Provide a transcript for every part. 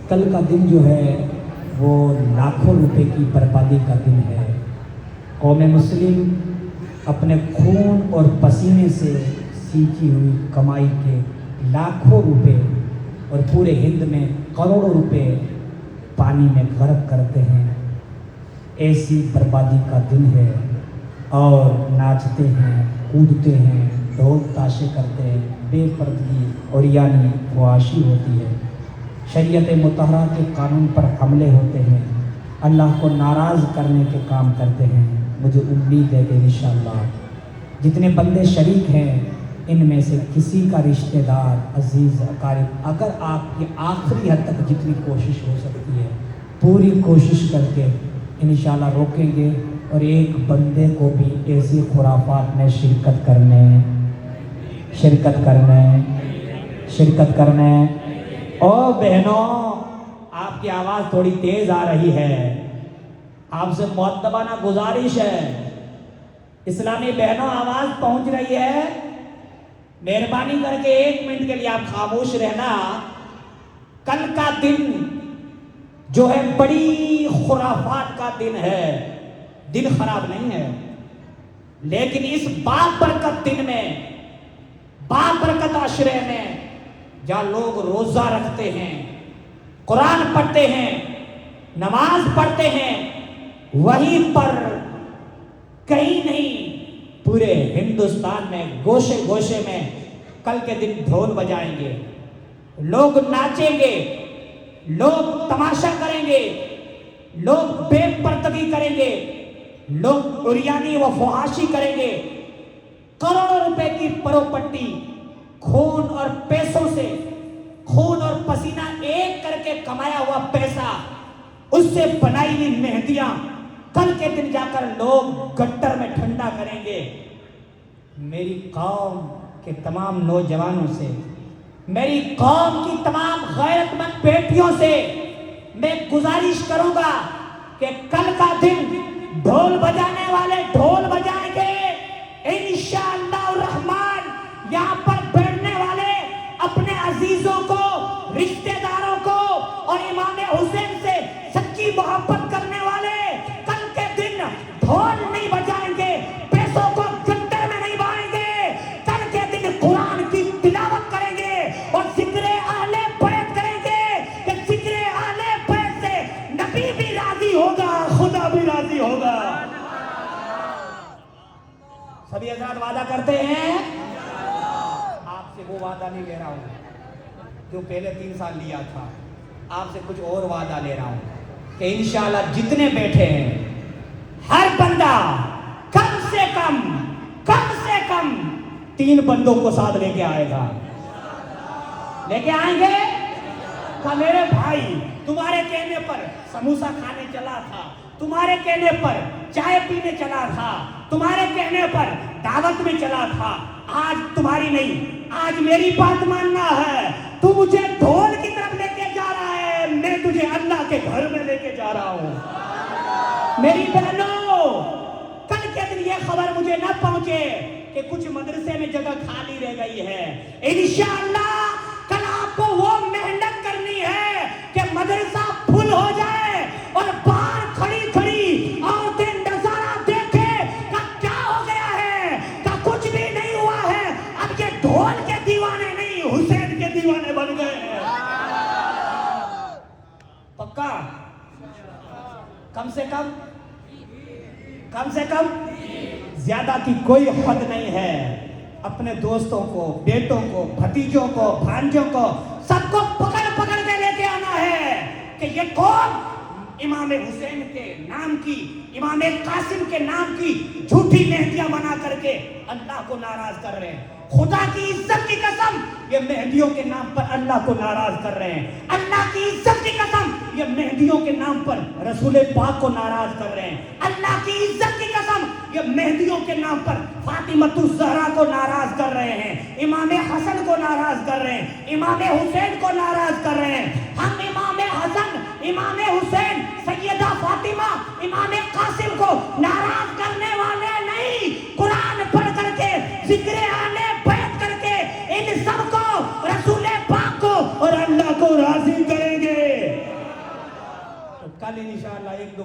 کل کا دن جو ہے وہ لاکھوں روپے کی بربادی کا دن ہے۔ قوم مسلم اپنے خون اور پسینے سے سینچی ہوئی کمائی کے لاکھوں روپے اور پورے ہند میں کروڑوں روپے پانی میں غرق کرتے ہیں۔ ایسی بربادی کا دن ہے اور ناچتے ہیں، کودتے ہیں، ڈھول تاشے کرتے ہیں، بے پردگی اور یعنی فحاشی ہوتی ہے، شریعت مطہرہ کے قانون پر حملے ہوتے ہیں، اللہ کو ناراض کرنے کے کام کرتے ہیں۔ مجھے امید ہے کہ انشاءاللہ جتنے بندے شریک ہیں ان میں سے کسی کا رشتہ دار، عزیز، اقارب، اگر آپ کی آخری حد تک جتنی کوشش ہو سکتی ہے پوری کوشش کر کے انشاءاللہ روکیں گے، اور ایک بندے کو بھی ایسی خرافات میں شرکت کرنے۔ او بہنوں، آپ کی آواز تھوڑی تیز آ رہی ہے، آپ سے مؤدبانہ گزارش ہے، اسلامی بہنوں آواز پہنچ رہی ہے، مہربانی کر کے 1 منٹ کے لیے آپ خاموش رہنا۔ کل کا دن جو ہے بڑی خرافات کا دن ہے، دن خراب نہیں ہے، لیکن اس بابرکت دن میں، بابرکت عشرے میں جہاں لوگ روزہ رکھتے ہیں، قرآن پڑھتے ہیں، نماز پڑھتے ہیں، وہیں پر کہیں نہیں پورے ہندوستان میں گوشے گوشے میں کل کے دن ڈھول بجائیں گے، لوگ ناچیں گے، لوگ تماشا کریں گے، لوگ بے پردگی کریں گے، لوگ عریانی و فحاشی کریں گے، کروڑوں روپے کی پراپرٹی خون اور پیسوں سے، خون اور پسینہ ایک کر کے کمایا ہوا پیسہ، اس سے بنائی ہوئی مہندیاں کل کے دن جا کر لوگ گٹر میں ٹھنڈا کریں گے۔ میری قوم کے تمام نوجوانوں سے، میری قوم کی تمام غیرت مند بیٹیوں سے میں گزارش کروں گا کہ کل کا دن ڈھول بجانے والے ڈھول بجائیں گے، انشاءاللہ الرحمن یہاں پر بیٹھنے والے اپنے عزیزوں کو، رشتہ داروں کو اور امام حسین سے سچی محبت کرنے والے کل کے دن ڈھول نہیں بجائیں گے، پیسوں کو گٹر میں نہیں بہائیں گے، کل کے دن قرآن کی تلاوت کریں گے اور ذکر اہل بیت کریں گے کہ ذکر اہل بیت سے نبی بھی راضی ہوگا، خدا بھی راضی ہوگا۔ سبھی حضرات وعدہ کرتے ہیں؟ آپ سے وہ وعدہ نہیں لے رہا ہوں جو پہلے 3 سال لیا تھا، آپ سے کچھ اور وعدہ لے رہا ہوں کہ انشاءاللہ جتنے بیٹھے ہیں ہر بندہ کم سے کم 3 بندوں کو ساتھ لے کے آئے گا، لے کے آئیں گے کہ میرے بھائی تمہارے کہنے پر سموسہ کھانے چلا تھا، تمہارے کہنے پر چائے پینے چلا تھا، تمہارے کہنے پر دعوت میں چلا تھا، آج تمہاری نہیں، آج میری بات ماننا ہے، تو مجھے ڈھول کی طرف لے کے جا رہا ہے، میں تجھے اللہ کے گھر میں لے کے جا رہا ہوں۔ میری بہنوں، کل کے دن یہ خبر مجھے نہ پہنچے کہ کچھ مدرسے میں جگہ خالی رہ گئی ہے، انشاءاللہ کل آپ کو وہ محنت کرنی ہے کہ مدرسہ پھل ہو جائے اور باہر کھڑی کھڑی عورتیں نظارہ دیکھے کہ کیا ہو گیا ہے، کہ کچھ بھی نہیں ہوا ہے، اب یہ ڈھول کے دیوانے نہیں حسین کے دیوانے بن گئے ہیں۔ پکا؟ کم سے کم زیادہ کی کوئی حد نہیں ہے۔ اپنے دوستوں کو، بیٹوں کو، بھتیجوں کو، بھانجوں کو سب کو پکڑ کے لے کے آنا ہے کہ یہ قوم امام حسین کے نام کی، امام قاسم کے نام کی جھوٹی مہندیاں بنا کر کے اللہ کو ناراض کر رہے ہیں۔ خدا کی عزت کی قسم یہ مہندیوں کے نام پر اللہ کو ناراض کر رہے ہیں، اللہ کی عزت کی قسم یہ مہندیوں کے نام پر رسول پاک کو ناراض کر رہے ہیں، اللہ کی عزت کی قسم یہ مہندیوں کے نام پر فاطمۃ الزہرا کو ناراض کر رہے ہیں، امام حسن کو ناراض کر رہے ہیں، امام حسین کو ناراض کر رہے ہیں۔ ہم امام حسن، امام حسین، سیدہ فاطمہ، امام قاسم کو ناراض کرنے والے نہیں، قرآن پڑھ کر کے، ذکر اہل بیت کر کے ان سب کو، رسول پاک کو اور اللہ کو راضی کریں گے۔ 1-2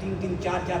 3-3, 4-4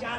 4